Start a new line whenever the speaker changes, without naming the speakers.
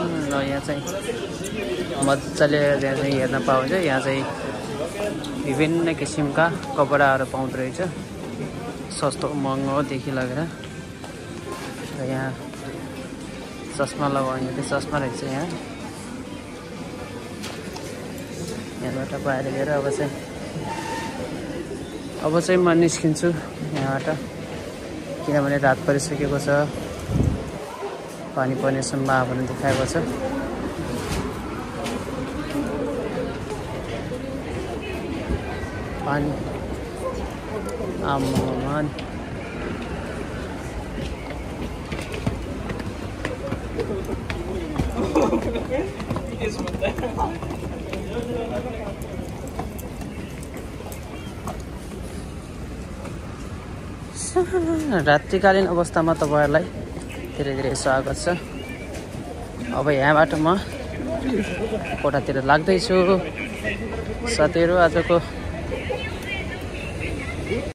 र यहाँ चाहिँ मजाले यहाँ चाहिँ हेर्न पाउँछ। यहाँ चाहिँ विभिन्न किसिमका कपडाहरू पाउँदो रहेछ, सस्तो महँगोदेखि लगेर। र यहाँ चस्मा लगाउने चाहिँ चस्मा रहेछ। यहाँबाट बाहिर लिएर अब चाहिँ म निस्किन्छु यहाँबाट, किनभने रात परिसकेको छ, पानी पर्ने सम्भावना देखाएको छ। पानी आमान रात्रिकालीन अवस्थामा तपाईहरुलाई धेरै धेरै स्वागत छ। अब यहाँबाट म कोठातिर लाग्दैछु। साथीहरु, आजको